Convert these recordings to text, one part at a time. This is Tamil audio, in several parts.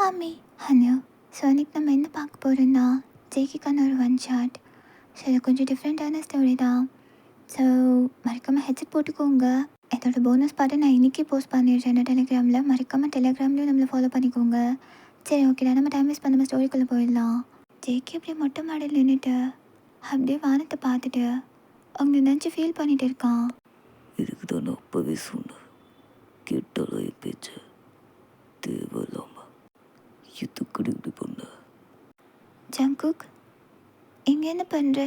ஆமே ஹலோ. ஸோ அன்றைக்கி நம்ம என்ன பார்க்க போகிறோன்னா ஜேகேக்கான ஒரு ஒன் ஷாட். ஸோ இது கொஞ்சம் டிஃப்ரெண்ட்டான ஸ்டோரி தான். ஸோ மறக்காமல் ஹெட்செட் போட்டுக்கோங்க. இதோட போனஸ் பார்ட்டு நான் இன்றைக்கி போஸ்ட் பண்ணிடுறேன் டெலிகிராமில். மறக்காமல் டெலிகிராம்லேயும் நம்மளை ஃபாலோ பண்ணிக்கோங்க. சரி ஓகேடா, நம்ம டைம் வேஸ்ட் பண்ணாமல் ஸ்டோரிக்குள்ளே போயிடலாம். ஜேகே அப்படியே மொட்டை மாடியில் நின்றுட்டு அப்படியே வானத்தை பார்த்துட்டு அவங்க நினச்சி ஃபீல் பண்ணிட்டு இருக்கான். இதுக்கு தான் நான் அப்பவே சொன்னேன், கேட்டாலும் என் பேச்ச தேவையில்லாம எதுக்கடி இப்படி பண்ண. ஜங்குக், இங்கே என்ன பண்ணுற?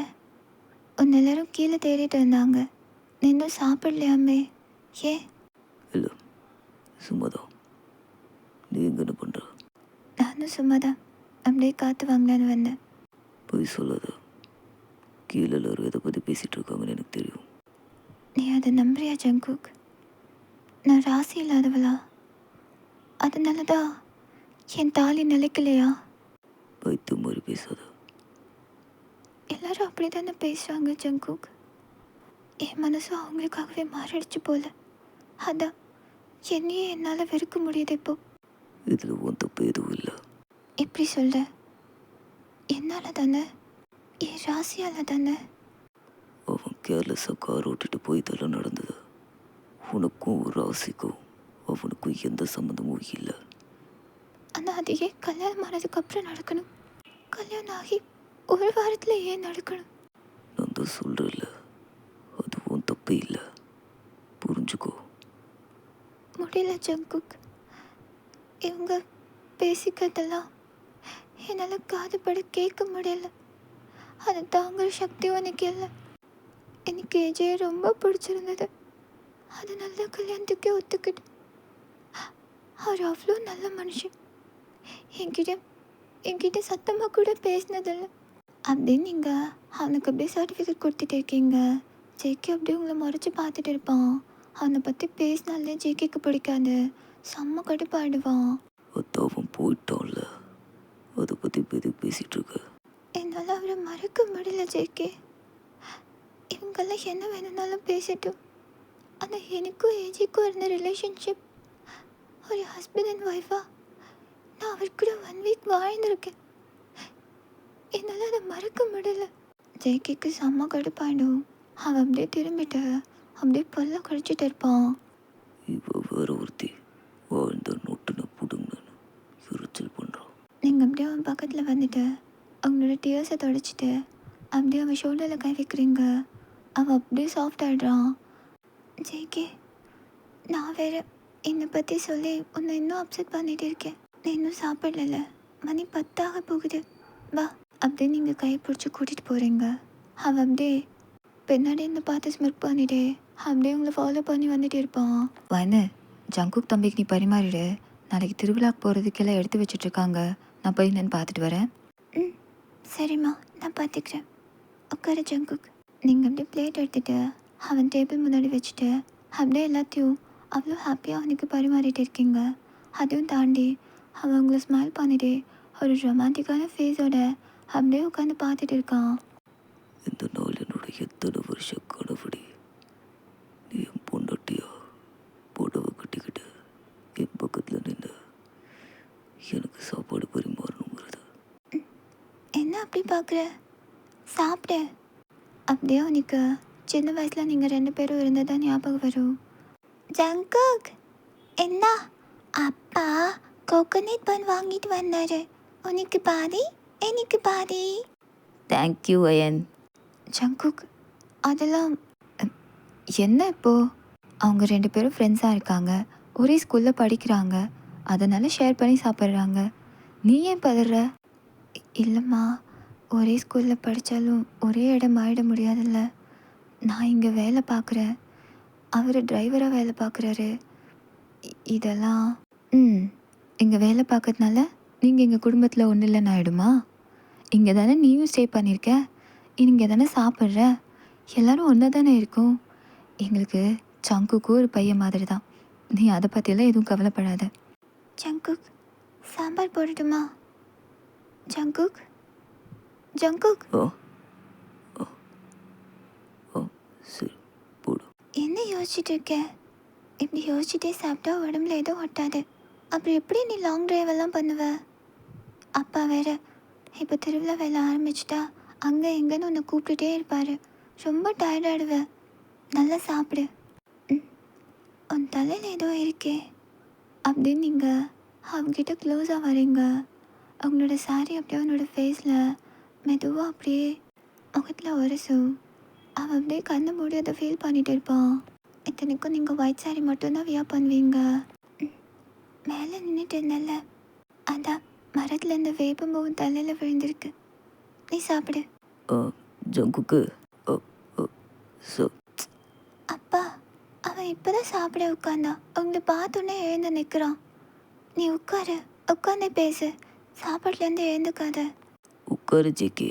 உன்னை எல்லாரும் கீழே தேடிட்டு இருந்தாங்க. நீ இன்னும் சாப்பிடலையாமே? ஏ? இல்லை, சும்மாதான். நீ எங்க என்ன பண்ணுற? நானும் சும்மா தான் அப்படியே காற்று வாங்கலான்னு வந்தேன். போய் சொல்லாத. கீழே எல்லாரும் எதை பற்றி பேசிகிட்டு இருக்காங்கன்னு எனக்கு தெரியும். நீ அதை நம்புறியா ஜங்குக்? நான் ராசி இல்லாதவளா? அதனால தான் என் தாலி நிலைக்கலையா? பைத்து மாதிரி பேசாத. எல்லாரும் அப்படி தானே பேசுகிறாங்க ஜங்குக். என் மனசு அவங்களுக்காகவே மாறிடுச்சு போல. அதான் என்னையே என்னால் வெறுக்க முடியுது இப்போ. இதில் உன் தப்பு எதுவும் இல்லை. எப்படி சொல்ற? என்னால் தானே, என் ராசியால் தானே. அவன் கேர்லெஸ்ஸாக கார் ஓட்டிட்டு போய் இதெல்லாம் நடந்தது. உனக்கும் ராசிக்கும் அவனுக்கும் எந்த சம்மந்தமும் இல்லை. ஆனால் அது ஏன் கல்யாணம் ஆனதுக்கப்புறம் நடக்கணும்? கல்யாணம் ஆகி ஒரு வாரத்தில் ஏன் நடக்கணும்? நான் தான் சொல்கிறேன்ல, அது உன் தப்பே இல்லை. புரிஞ்சுக்கோ. முடியல ஜங்குக். இவங்க பேசிக்கிறதெல்லாம் என்னால் காதுபட கேட்க முடியல. அதை தாங்குற சக்தியும் எனக்கு இல்லை. எனக்கு ஏஜே ரொம்ப பிடிச்சிருந்தது. அதனால தான் கல்யாணத்துக்கே ஒத்துக்கிட்டு. அவர் அவ்வளோ நல்ல மனுஷன். என்கிட்ட சத்தமாக கூட பேசினதில்லை. அப்படியே நீங்கள் அவனுக்கு அப்படியே சர்டிஃபிகேட் கொடுத்துட்டு இருக்கீங்க. ஜேகே அப்படியே உங்களை முறைச்சி பார்த்துட்டு இருப்பான். அவனை பற்றி பேசினாலே ஜேகேக்கு பிடிக்காது. செம்ம கடுப்பாயிடுவான். அதான் அவன் போயிட்டான்ல, அதை பற்றி எதுக்கு பேசிகிட்டு இருக்க? என்னால் அவரை மறக்க முடியல ஜேகே. இவங்கெல்லாம் என்ன வேணும்னாலும் பேசட்டும். ஆனால் எனக்கும் ஏஜிக்கும் இருந்த ரிலேஷன்ஷிப் ஒரு ஹஸ்பண்ட் அண்ட் ஒய்ஃபாக நான் அவர் கூட 1 வீக் வாழ்ந்திருக்கேன். என்னால் அதை மறக்க முடியல. ஜேகேக்கு செம்ம கடுப்பாயிடும். அவன் அப்படியே திரும்பிட்டு அப்படியே பல்ல கழிச்சிட்டு இருப்பான். இவ வேற ஒருத்தி வாழ்ந்த நோட்டுன்னு புடுங்கன்னு எரிச்சல் பண்ணுறான். நீங்கள் அப்படியே அவன் பக்கத்தில் வந்துட்டு அவங்களோட டியர்ஸை தொடச்சிட்டு அப்படியே அவன் ஷோல்டரில் கை வைக்கிறீங்க. அவன் அப்படியே சாஃப்ட் ஆகிடுறான். ஜேகே, நான் வேறு என்னை பற்றி சொல்லி உன்னை இன்னும் அப்செட் பண்ணிகிட்டு இருக்கேன். நீ இன்னும் சாப்பிடல. மணி 10 போகுது. வா. அப்படியே நீங்கள் கையை பிடிச்சி கூட்டிகிட்டு போகிறீங்க. அவன் அப்படியே பின்னாடி இந்த பார்த்து ஸ்மிர்க் பண்ணிட்டு அப்படியே உங்களை ஃபாலோ பண்ணி வந்துட்டு இருப்பான். வந்து ஜங்குக் தம்பிக்கு நீ பரிமாறிடு. நாளைக்கு திருவிழாக்கு போகிறதுக்கெல்லாம் எடுத்து வச்சிட்ருக்காங்க. நான் போய் என்னன்னு பார்த்துட்டு வரேன். ம், சரிம்மா, நான் பார்த்துக்கிறேன். உட்கார ஜங்குக். நீங்கள் அப்படியே பிளேட் எடுத்துகிட்டு அவன் டேபிள் முன்னாடி வச்சுட்டு அப்படியே எல்லாத்தையும் அவ்வளோ ஹாப்பியாக அவனுக்கு பரிமாறிட்டு இருக்கீங்க. அதையும் தாண்டி அவன் உங்களை ஸ்மைல் பண்ணிட்டு ஒரு ரொமான்டிக்கான ஃபேஸோட அப்படியே உட்காந்து பார்த்துட்டு இருக்கான். இந்த நாள் என்னோட எத்தனை வருஷ கனவுடி. நீ என் பொண்டாட்டியா புடவை கட்டிக்கிட்டு என் பக்கத்தில் நின்று எனக்கு சாப்பாடு பரிமாறணுங்கிறது. என்ன அப்படி பார்க்குற? சாப்பிட. அப்படியே அவனுக்கு சின்ன வயசில் நீங்கள் 2 பேரும் இருந்ததா ஞாபகம் வரும். ஜங்குக், என்ன? அப்பா கோகோனட் பன் வாங்கிட்டு வந்தாரு. உனக்கு பாதி, எனக்கு பாதி. Thank you iron. ஜங்குக், அதெல்லாம் என்ன இப்போது? அவங்க 2 பேரும் ஃப்ரெண்ட்ஸாக இருக்காங்க, ஒரே ஸ்கூலில் படிக்கிறாங்க, அதனால் ஷேர் பண்ணி சாப்பிட்றாங்க. நீ ஏன் பதற? இல்லைம்மா, ஒரே ஸ்கூலில் படித்தாலும் ஒரே இடம் ஆகிட முடியாதுல்ல. நான் இங்கே வேலை பார்க்குறேன், அவர் டிரைவராக வேலை பார்க்குறாரு. இதெல்லாம் இங்கே வேலை பார்க்கறதுனால நீங்கள் எங்கள் குடும்பத்தில் ஒன்றும் இல்லைன்னு ஆகிடுமா? இங்கே தானே நீயும் ஸ்டே பண்ணியிருக்க, இங்கே தானே சாப்பிட்ற, எல்லோரும் ஒன்றா தானே இருக்கும். எங்களுக்கு ஜங்குக்கும் ஒரு பையன் மாதிரி தான். நீ அதை பற்றியெல்லாம் எதுவும் கவலைப்படாத. ஜங்குக், சாம்பார் போடட்டுமா? Jungkook, Jungkook. ஆ ஆ ஆ சரி போடு. என்ன யோசிச்சுட்டு இருக்க? இப்படி யோசிச்சுட்டே சாப்பிட்டா உடம்புல எதுவும் ஒட்டாது. அப்புறம் எப்படி நீ லாங் டிரைவ் எல்லாம் பண்ணுவ? அப்பா வேற இப்போ திருவிழா வேலை ஆரம்பிச்சிட்டா அங்கே எங்கேன்னு உன்னை கூப்பிட்டுட்டே இருப்பார். ரொம்ப டயர்டாயிடுவ. நல்லா சாப்பிடு. ம், உன் தலையில் ஏதோ இருக்கே அப்படின்னு நீங்கள் அவங்ககிட்ட க்ளோஸாக வரீங்க. அவங்களோட சாரி அப்படியே அவனோட ஃபேஸில் மெதுவாக அப்படியே முகத்தில் உரசும். அவன் அப்படியே கண்ணை மூடி அதை ஃபீல் பண்ணிகிட்டு இருப்பான். இத்தனைக்கும் நீங்கள் ஒயிட் சாரி மட்டும்தான் வியர் பண்ணுவீங்க. ம், மேலே நின்றுட்டு இருந்தல, அதான் மரத்தில் இந்த வேப்பம்பூவும் தலையில் விழுந்திருக்கு. நீ சாப்பிடு. ஜங்குக்கு ஸோ அப்பா, அவன் இப்போதான் சாப்பிட உட்காந்தான். உங்களை பார்த்தோன்னே எழுந்து நிற்கிறான். நீ உட்காரு, உட்காந்தே பேசு. சாப்பாட்லேருந்து எழுந்துக்காத. உட்காரு ஜேகே,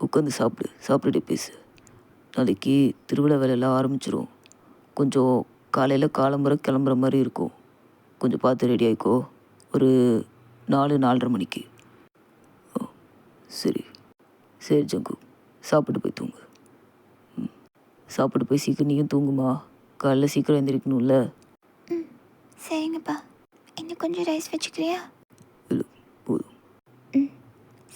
உட்காந்து சாப்பிட்டுட்டே பேசு. நாளைக்கு திருவிழா வேலையெல்லாம் ஆரம்பிச்சிரும். கொஞ்சம் காலையில் காலம்பரை கிளம்புற மாதிரி இருக்கும். கொஞ்சம் பார்த்து ரெடி ஆகிக்கோ. ஒரு 4-4:30 மணிக்கு. சரி சரி ஜங்கு, சாப்பிட்டு போய் தூங்கு. சாப்பிட்டு போய் சீக்கிரம் நீயும் தூங்குமா. காலைல சீக்கிரம் எழுந்திரிக்கணும்ல. ம், சரிங்கப்பா. இன்னும் கொஞ்சம் ரைஸ் வச்சுக்கிறியா? இல்லை போதும். ம்,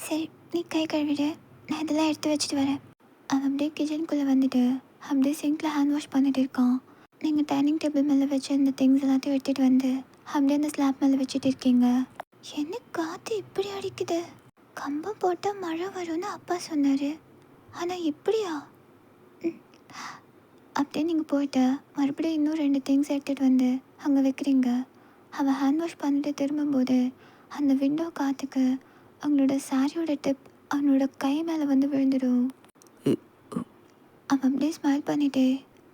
சரி, நீ கை கழுவிடு. நான் இதெல்லாம் எடுத்து வச்சுட்டு வரேன். அவன் அப்படியே கிச்சனுக்குள்ளே வந்துட்டு அப்படியே சிங்கில் ஹேண்ட் வாஷ் பண்ணிட்டு இருக்கான். நீங்கள் டைனிங் டேபிள் மேலே வச்சு அந்த திங்ஸ் எல்லாத்தையும் எடுத்துகிட்டு வந்து அப்படியே அந்த ஸ்லாப் மேலே வச்சுட்டு இருக்கீங்க. என்ன காற்று இப்படி அடிக்குது? கம்பம் போட்டால் மழை வரும்னு அப்பா சொன்னார். ஆனால் இப்படியா? ம், அப்படியே நீங்கள் போயிட்டு மறுபடியும் இன்னும் 2 திங்ஸ் எடுத்துகிட்டு வந்து அங்கே வைக்கிறீங்க. அவன் ஹேண்ட் வாஷ் பண்ணிட்டு திரும்பும்போது அந்த விண்டோ காற்றுக்கு அவங்களோட சாரியோட டிப் அவனோட கை மேலே வந்து விழுந்துடும். அவன் அப்படியே ஸ்மைல் பண்ணிவிட்டு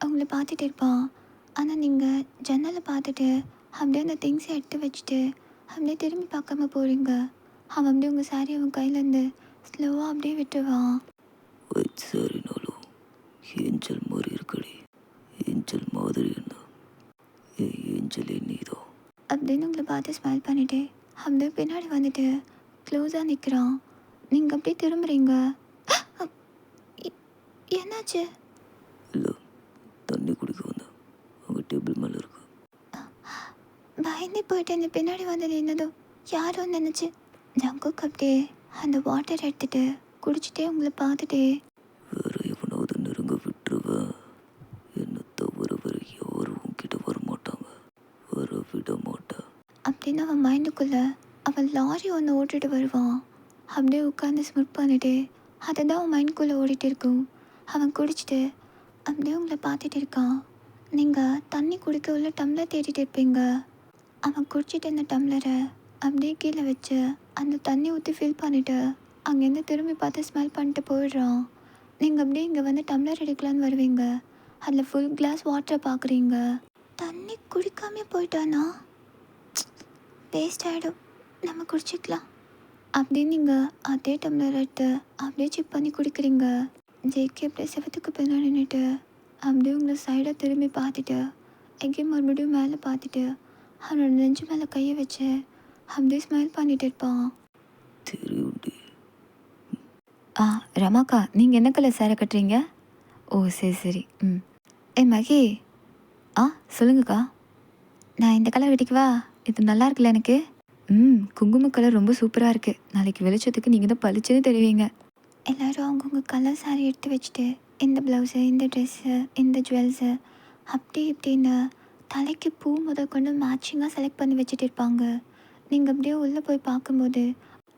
அவங்கள பார்த்துட்டு இருப்பான். ஆனால் நீங்கள் ஜன்னலை பார்த்துட்டு அப்படியே அந்த திங்ஸை எடுத்து வச்சுட்டு அப்படியே திரும்பி பார்க்காம போகிறீங்க. அவன் அப்படியே உங்கள் சாரி அவன் கையிலேருந்து ஸ்லோவாக அப்படியே விட்டுருவான். ஒயிட் சாரினாலும் ஏஞ்சல் மாதிரி இருக்கடி. ஏஞ்சல் மாதிரி என்ன? ஏஞ்சல் நீதான் அப்படின்னு உங்களை பார்த்து ஸ்மைல் பண்ணிவிட்டு அப்படியே பின்னாடி வந்துட்டு க்ளோஸாக நிற்கிறான். நீங்கள் அப்படியே திரும்புகிறீங்க. என்னாச்சு? இல்லை, தண்ணி குடிக்க வந்தேன். அங்கே டேபிள் மேலே இருக்கு. பயந்து போயிட்டு அந்த பின்னாடி வந்தது என்னதோ யாரோ நினச்சி ஜங்குக்கு அப்படியே அந்த வாட்டர் எடுத்துகிட்டு குடிச்சிட்டே உங்களை பார்த்துட்டே, வேற எவனாவது நெருங்க விட்டுருவேன். என்னை தவிர வேற யாரும் உன்கிட்ட வரமாட்டாங்க. வர விட மாட்டேன் அப்படின்னு அவன் மைண்டுக்குள்ளே அவன் லாரி ஒன்று ஓட்டிட்டு வருவான். அப்படியே உட்காந்து ஸ்மிட் பண்ணிட்டு அதை தான் அவன் மைண்டுக்குள்ளே ஓடிட்டு இருக்கும். அவன் குடிச்சிட்டு அப்படியே உங்களை பார்த்துட்டு இருக்கான். நீங்கள் தண்ணி குடிக்க உள்ள டம்ளர் தேடிட்டு இருப்பீங்க. அவன் குடிச்சிட்டு இந்த டம்ளரை அப்படியே கீழே வச்சு அந்த தண்ணி ஊற்றி ஃபில் பண்ணிவிட்டு அங்கேருந்து திரும்பி பார்த்து ஸ்மெல் பண்ணிட்டு போயிடுறான். நீங்கள் அப்படியே இங்கே வந்து டம்ளர் எடுக்கலான்னு வருவீங்க. அதில் ஃபுல் கிளாஸ் வாட்டரை பார்க்குறீங்க. தண்ணி குடிக்காமே போயிட்டானா? வேஸ்ட் ஆகிடும், நம்ம குடிச்சிக்கலாம் அப்படின்னு நீங்கள் அதே டம்ளர் எடுத்து அப்படியே சிப் பண்ணி குடிக்கிறீங்க. ஜேகே அப்படியே செவத்துக்கு பின்னாடி நின்றுட்டு அப்படியே உங்களை சைடாக திரும்பி பார்த்துட்டு எங்கேயும் மறுபடியும் மேலே பார்த்துட்டு அவனோட நெஞ்சு மேலே கையை வச்சு அப்படியே ஸ்மைல் பண்ணிட்டு இருப்பான். தெரியும்டி. ரமாக்கா, நீங்கள் என்ன கலர் சேரை கட்டுறீங்க? ஓ சரி சரி. மகி. சொல்லுங்கக்கா. நான் இந்த கலர் கட்டிக்குவா? இது நல்லா இருக்குல்ல எனக்கு? குங்கும கலர் ரொம்ப சூப்பராக இருக்குது. நாளைக்கு வெளிச்சத்துக்கு நீங்கள் தான் பளிச்சுன்னு தெரிவிங்க. எல்லோரும் அவங்கவுங்க கலர் சாரி எடுத்து வச்சுட்டு இந்த ப்ளவுஸு, இந்த ட்ரெஸ்ஸு, இந்த ஜுவல்ஸு அப்படி இப்படின்னு தலைக்கு பூ கொண்டு மேட்சிங்காக செலக்ட் பண்ணி வச்சுட்டு இருப்பாங்க. நீங்கள் அப்படியே உள்ளே போய் பார்க்கும்போது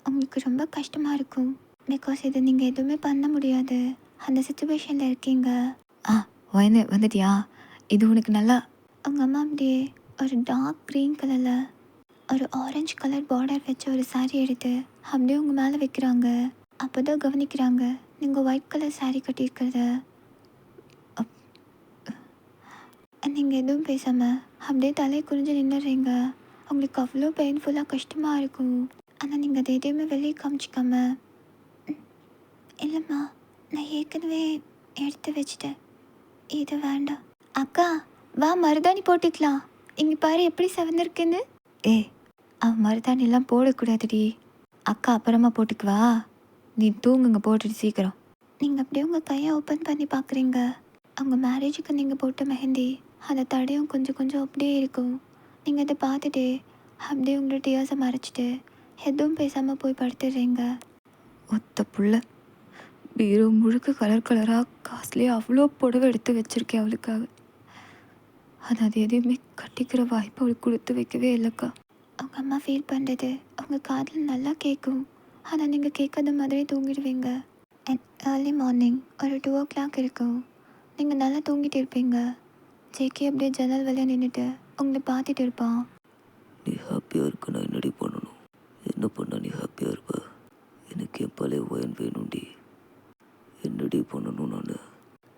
உங்களுக்கு ரொம்ப கஷ்டமாக இருக்கும். பிகாஸ் இது நீங்கள் எதுவுமே பண்ண முடியாது, அந்த சுச்சுவேஷனில் இருக்கீங்க. வந்துட்டியா? இது உனக்கு நல்லா. அவங்க அம்மா அப்படியே ஒரு டார்க் க்ரீன் கலரில் ஒரு ஆரஞ்சு கலர் பார்டர் வச்ச ஒரு சாரீ எடுத்து அப்படியே உங்கள் மேலே வைக்கிறாங்க. அப்போ தான் கவனிக்கிறாங்க நீங்கள் ஒயிட் கலர் சாரீ கட்டியிருக்கிறத. நீங்கள் எதுவும் பேசாமல் அப்படியே தலையை குறிஞ்சு நின்றுறீங்க. உங்களுக்கு அவ்வளோ பெயின்ஃபுல்லாக கஷ்டமாக இருக்கும். ஆனால் நீங்கள் அதை எதையுமே வெளியே காமிச்சிக்காம, இல்லைம்மா நான் ஏற்கனவே எடுத்து வச்சுட்டேன், இது வேண்டாம். அக்கா வா, மருதாணி போட்டுக்கலாம். இங்கே பாரு எப்படி செவந்திருக்குன்னு. அவன் மருதாணிலாம் போடக்கூடாதுடி. அக்கா அப்புறமா போட்டுக்குவா. நீ தூங்குங்க, போட்டுட்டு சீக்கிரம். நீங்கள் அப்படியே உங்கள் கையை ஓப்பன் பண்ணி பார்க்குறீங்க. அவங்க மேரேஜுக்கு நீங்கள் போட்ட மெஹந்தி அந்த தடையும் கொஞ்சம் கொஞ்சம் அப்படியே இருக்கும். நீங்கள் அதை பார்த்துட்டு அப்படியே உங்களோட டியர்ஸை மறைச்சிட்டு எதுவும் பேசாமல் போய் படுத்துடுறீங்க. ஒத்த புள்ள பீரோ முழுக்க கலர் கலராக காஸ்ட்லியாக அவ்வளோ புடவை எடுத்து வச்சுருக்கேன் அவளுக்காக. ஆனால் அது எதையுமே கட்டிக்கிற வாய்ப்பு அவளுக்கு கொடுத்து வைக்கவே இல்லைக்கா. அவங்க அம்மா ஃபீல் பண்ணுறது அவங்க காதில் நல்லா கேட்கும். ஆனால் நீங்கள் கேட்காத மாதிரி தூங்கிடுவீங்க. அண்ட் ஏர்லி மார்னிங் ஒரு 2 o'clock இருக்கும். நீங்கள் நல்லா தூங்கிட்டு இருப்பீங்க. ஜேகே அப்படியே ஜன்னல் வழியாக நின்றுட்டு உங்களை பார்த்துட்டு இருப்பான். நீ ஹாப்பியாக இருக்க நான் என்னடி பண்ணணும்? என்ன பண்ணால் நீ ஹாப்பியாக இருப்ப? எனக்கு என் பழைய ஒயன் வேணும்டி. என்னடி பண்ணணும் நான்?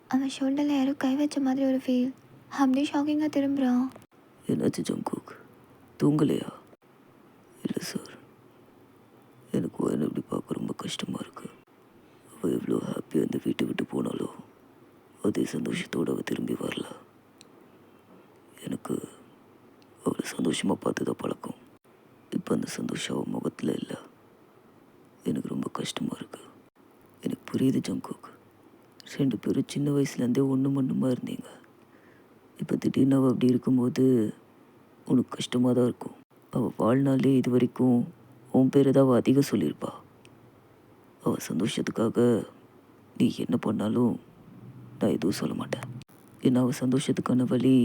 அவன் ஷோல்டரில் யாரும் கை வச்ச மாதிரி ஒரு ஃபீல். அப்படியே ஷாக்கிங்காக திரும்புகிறான். என்னாச்சு ஜங்குக்? தூங்கலையா? இல்லை சார், எனக்கு ஒயன் எப்படி பார்க்க ரொம்ப கஷ்டமாக இருக்குது. அவள் எவ்வளோ ஹாப்பியாக இந்த வீட்டை விட்டு போனாலோ அதே சந்தோஷத்தோடு அவள் திரும்பி வரல. எனக்கு அவளை சந்தோஷமாக பார்த்து தான் பழக்கம். இப்போ அந்த சந்தோஷம் அவள் முகத்தில் இல்லை. எனக்கு ரொம்ப கஷ்டமாக இருக்குது. எனக்கு புரியுது ஜங்குக். 2 பேரும் சின்ன வயசுலேருந்தே ஒன்றுமா இருந்தீங்க. இப்போ திடீர்னு அவள் அப்படி இருக்கும்போது உனக்கு கஷ்டமாக தான் இருக்கும். அவள் வாழ்நாளே இது வரைக்கும் உன் பேரை தான் அவள் அதிகம் சொல்லியிருப்பா. அவள் சந்தோஷத்துக்காக நீ என்ன பண்ணாலும் நான் எதுவும் சொல்ல மாட்டேன். ஏன்னா அவள் சந்தோஷத்துக்கான வழி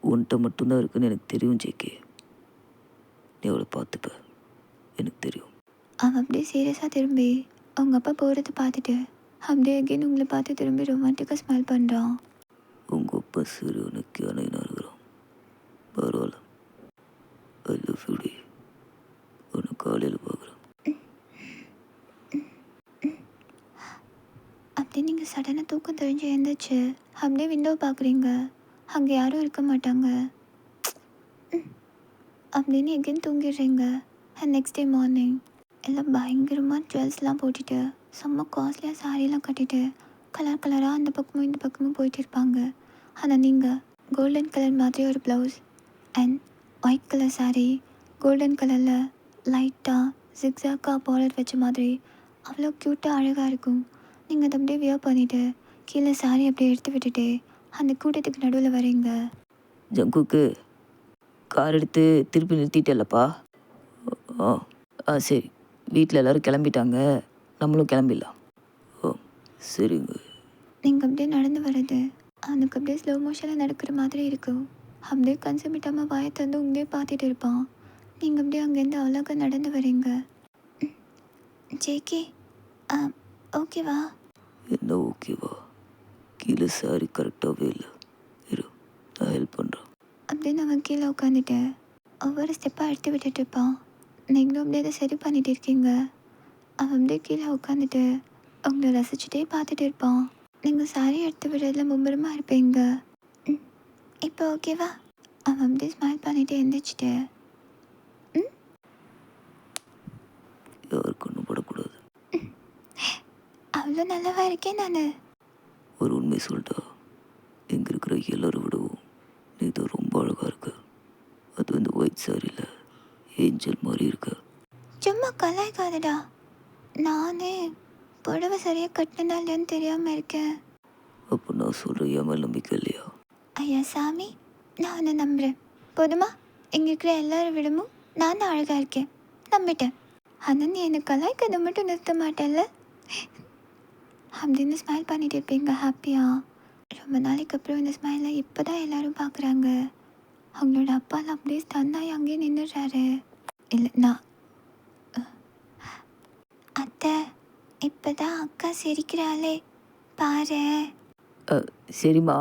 உன்கிட்ட மட்டும்தான் இருக்குன்னு எனக்கு தெரியும் ஜேகே. நீ அவளை பார்த்துப்ப, எனக்கு தெரியும். அவன் அப்படியே சீரியஸாக திரும்பி அவங்க அப்பா போகிறத பார்த்துட்டு அப்படியே அகெயின் உங்களை பார்த்து திரும்பி ரொமான்டிக்காக ஸ்மைல் பண்ணுறான். உங்கள் அப்பா சரி உனக்கு அணைனா இருக்கிறான். பரவாயில்ல, ஐ லவ் யூ டி. உன்னை காலையில் பார்க்குறேன். அப்படியே நீங்கள் சடனாக தூக்கம் தெரிஞ்சு எழுந்திரிச்சு அப்படியே விண்டோ பார்க்குறீங்க. அங்கே யாரும் இருக்க மாட்டாங்க. அப்படின்னு எகெயின் தூங்கிடுறீங்க. அண்ட் நெக்ஸ்ட் டே மார்னிங் எல்லாம் பயங்கரமாக ஜுவல்ஸ்லாம் போட்டுட்டு செம்ம காஸ்ட்லியாக சாரீலாம் கட்டிட்டு கலர் கலராக அந்த பக்கமும் இந்த பக்கமும் போயிட்டு இருப்பாங்க. ஆனால் நீங்கள் கோல்டன் கலர் மாதிரி ஒரு blouse and white colour sari, golden கலரில் லைட்டாக ஜிக்ஸாக்காக பார்டர் வச்ச மாதிரி அவ்வளோ க்யூட்டாக அழகாக இருக்கும். நீங்கள் அதை அப்படியே வியர் பண்ணிவிட்டு கீழே சாரீ அப்படியே எடுத்து விட்டுட்டு அந்த கூட்டத்துக்கு நடுவில் வரீங்க. ஜங்குக்கு கார் எடுத்து திருப்பி நிறுத்திட்டேல்லப்பா. ஆ ஆ சரி, வீட்டில் எல்லோரும் கிளம்பிட்டாங்க, நம்மளும் கிளம்பிடலாம். ஓ சரிங்க. நீங்கள் அப்படியே நடந்து வர்றது அவனுக்கு அப்படியே ஸ்லோ மோஷனில் நடக்கிற மாதிரி இருக்கும். அப்படியே கன்சமிட்டாமல் வாயை தந்து உங்களே பார்த்துட்டு இருப்பான். நீங்கள் அப்படியே அங்கேருந்து அவ்வளோக்கா நடந்து வரீங்க. ஜேகே ஓகேவா? என்ன ஓகேவா? கீழே சாரி கரெக்டாகவே இல்லை. இரு, நான் ஹெல்ப் பண்ணுறேன். அப்படின்னு அவன் கீழே உட்காந்துட்டு ஒவ்வொரு ஸ்டெப்பாக எடுத்து விட்டுட்டு இருப்பான். நீங்களும் அப்படியே அதை சரி பண்ணிட்டு இருக்கீங்க. அவன் அப்படியே கீழே உட்காந்துட்டு உங்களை ரசிச்சுட்டே பார்த்துட்டு இருப்பான். நீங்கள் சாரி எடுத்து விடுறதுல மும்முரமாக இருப்பீங்க. இப்போ ஓகேவா? அவன் அப்படியே ஸ்மைல் பண்ணிட்டு எழுந்திரிச்சிட்டு யாருக்கு ஒன்றும் படக்கூடாது. அவ்வளோ நல்லவா இருக்கேன் நான். ஒரு உண்மை சொல்லிட்டா, இங்கே இருக்கிற எல்லாரும் விடவும் நீ தான் ரொம்ப அழகாக இருக்க. அது இந்த ஒயிட் சாரியில் ஏஞ்சல் மாதிரி இருக்க. சும்மா கலாய்க்காதடா. நானே புடவை சரியாக கட்டினாலேன்னு தெரியாமல் இருக்கேன். அப்போ நான் சொல்கிற என் மேல் நம்பிக்கை இல்லையா? ஐயா சாமி, நான் உன்னை நம்புகிறேன். போதுமா? இங்கே இருக்கிற எல்லாரும் விடமும் நான் தான் அழகாக இருக்கேன், நம்பிட்டேன். ஆனால் நீ என்னை கலாய்க்கதை மட்டும் நிறுத்த மாட்டேன்ல அப்படின்னு ஸ்மைல் பண்ணிட்டு இருப்பீங்க ஹாப்பியாக. ரொம்ப நாளைக்கு அப்புறம் இந்த ஸ்மைலை இப்போ தான் எல்லோரும் பார்க்குறாங்க. அவங்களோட அப்பாலாம் அப்படியே ஸ்டன்னாகி அங்கேயே நின்றுடுறாரு. இல்லை நான் அத்தை, இப்போ தான் அக்கா சிரிக்கிறாளே பாரு. சரிம்மா,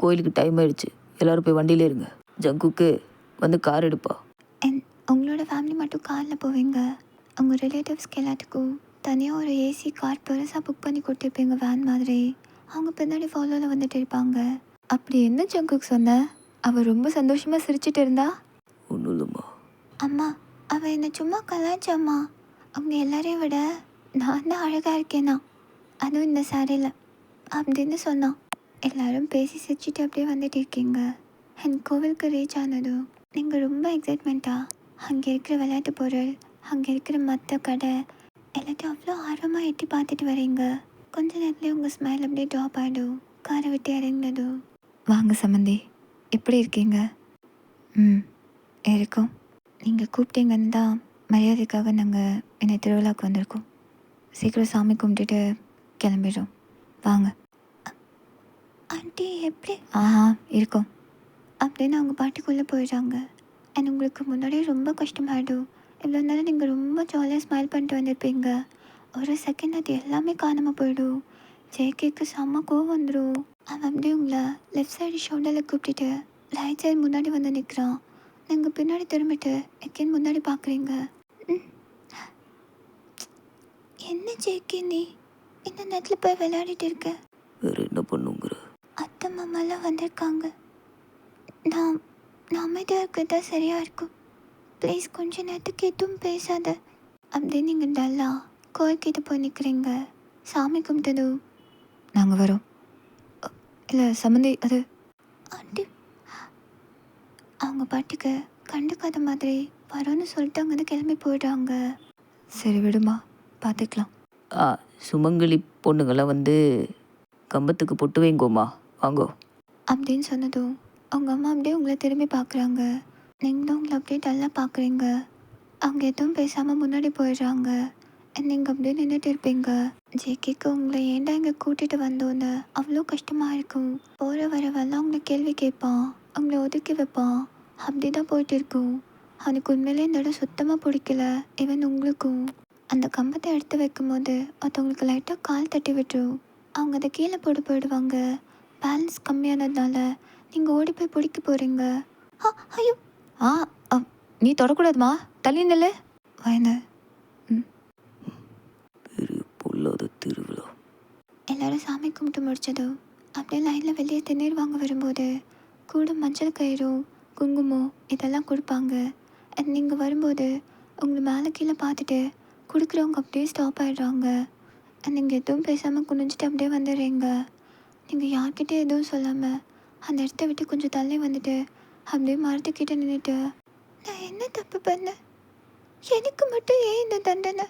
கோயிலுக்கு டைம் ஆயிடுச்சு, எல்லோரும் போய் வண்டியிலே இருங்க. ஜங்குக்கு வந்து கார் எடுப்பா. அண்ட் உங்களோட ஃபேமிலி மட்டும் காரில் போவீங்க. உங்கள் ரிலேட்டிவ்ஸ்க்கு எல்லாத்துக்கும் தனியாக ஒரு ஏசி கார் பெருசாக புக் பண்ணி கொடுத்துருப்பீங்க, வேன் மாதிரி. அவங்க பின்னாடி ஃபாலோவில் வந்துட்டு இருப்பாங்க. அப்படி என்ன ஜங்குக் சொன்ன? அவள் ரொம்ப சந்தோஷமாக சிரிச்சிட்டு இருந்தா. ஒன்றும் இல்லைம்மா. அம்மா, அவள் என்னை சும்மா கலாய்ச்சாம்மா. அவங்க எல்லாரையும் விட நான் தான் அழகாக இருக்கேனா, அதுவும் இந்த சாரியில் அப்படின்னு சொன்னான். எல்லாரும் பேசி சிரிச்சிட்டு அப்படியே வந்துட்டு இருக்கீங்க. என் கோவிலுக்கு ரீச் ஆனதும் நீங்கள் ரொம்ப எக்ஸைட்மெண்ட்டாக அங்கே இருக்கிற விளையாட்டு பொருள், அங்கே இருக்கிற மற்ற கடை எல்லாத்தையும் அவ்வளோ ஆர்வமாக எட்டி பார்த்துட்டு வரீங்க. கொஞ்ச நேரத்துலேயே உங்கள் ஸ்மைல் அப்படியே ட்ராப் ஆகிடும். காரை விட்டு இறங்கினதும் வாங்க சம்மந்தி, எப்படி இருக்கீங்க? ம் இருக்கும். நீங்கள் கூப்பிட்டீங்கன்னு தான் மரியாதைக்காக நாங்கள் என்னை திருவிழாவுக்கு வந்திருக்கோம். சீக்கிரம் சாமி கும்பிட்டுட்டு கிளம்பிடுறோம். வாங்க. ஆண்டி எப்படி ஆஹா இருக்கோம். அப்படின்னு அவங்க பாட்டுக்குள்ளே போயிடுறாங்க. அண்ட் உங்களுக்கு முன்னாடி ரொம்ப கஷ்டமாயிடும். இவ்வளோ நேரம் நீங்கள் ரொம்ப ஜாலியாக ஸ்மைல் பண்ணிட்டு வந்திருப்பீங்க. ஒரு செகண்ட் அது எல்லாமே காணாமல் போயிடும். ஜேகேக்கு செம்ம கோவம் வந்துடும். அவன் அப்படியே உங்களை லெஃப்ட் சைடு ஷோல்டரில் கூப்பிட்டுட்டு ரைட் சைடு முன்னாடி வந்து நிற்கிறான். நீங்கள் பின்னாடி திரும்பிட்டு எக்கேன் முன்னாடி பார்க்குறீங்க. என்ன ஜேகே நீ இந்த நேரத்தில் போய் விளையாடிட்டு இருக்க? வேறு என்ன பண்ணுங்கிற? அத்தை மாமாலாம் வந்திருக்காங்க. நான் நான் அமைதியாக இருக்கிறது தான் சரியாக இருக்கும். ப்ளீஸ் கொஞ்ச நேரத்துக்கு எதுவும் பேசாத. அப்படியே நீங்கள் டல்லா கோயில்கிட்ட போய் நிற்கிறீங்க. சாமி கும்பிட்டதும் நாங்கள் வரோம். இல்லை சம்மந்தி அது ஆண்டி அவங்க பாட்டுக்கு கண்டுக்காத மாதிரி வரோன்னு சொல்லிட்டு அங்கேருந்து கிளம்பி போயிடுறாங்க. சரி விடுமா, பார்த்துக்கலாம். சுமங்கலி பொண்ணுங்கள்லாம் வந்து கம்பத்துக்கு பொட்டு வைங்கோமா, வாங்கோ. அப்படின்னு சொன்னதும் அவங்க அம்மா அப்படியே உங்களை திரும்பி பார்க்குறாங்க. நீங்களும் உங்களை அப்படியே டல்லாக பார்க்குறீங்க. அவங்க எதுவும் பேசாமல் முன்னாடி போயிடுறாங்க. நீங்கள் அப்படியே நின்றுட்டு இருப்பீங்க. ஜேகேக்கு உங்களை ஏன்டா இங்கே கூட்டிகிட்டு வந்தோன்னு அவ்வளோ கஷ்டமாக இருக்கும். போகிற வரவெல்லாம் உங்களை கேள்வி கேட்பான், உங்களை ஒதுக்கி வைப்பான். அப்படி தான் போயிட்டு இருக்கும். அவனுக்கு உண்மையிலே இந்த இடம் சுத்தமாக பிடிக்கல. ஈவன் உங்களுக்கும் அந்த கம்பத்தை எடுத்து வைக்கும்போது மற்றவங்களுக்கு லைட்டாக கால் தட்டி விட்டுரும். அவங்க அதை கீழே போட்டு போயிடுவாங்க. பேலன்ஸ் கம்மியானதுனால நீங்கள் ஓடி போய் பிடிக்க போகிறீங்க. ஐயோ நீ தொடக்கூடாதுமா, தள்ளி நில்லு. வயந்த பெரிய பொல்லாத திருவிழா. எல்லாரும் சாமி கும்பிட்டு முடிச்சதும் அப்படியே லைனில் வெளியே திருநீர் வாங்க வரும்போது கூட மஞ்சள் கயிறும் குங்குமம் இதெல்லாம் கொடுப்பாங்க. அண்ட் நீங்கள் வரும்போது உங்களை மேலே கீழே பார்த்துட்டு கொடுக்குறவங்க அப்படியே ஸ்டாப் ஆகிடுறாங்க. அண்ட் நீங்கள் எதுவும் பேசாமல் குனிஞ்சிட்டு அப்படியே வந்துடுறீங்க. நீங்கள் யார்கிட்டே எதுவும் சொல்லாமல் அந்த இடத்த விட்டு கொஞ்சம் தள்ளி வந்துட்டு அப்படியே மரத்துக்கிட்ட நின்றுட்டு, நான் என்ன தப்பு பண்ணேன்? எனக்கு மட்டும் ஏன் இந்த தண்டனை?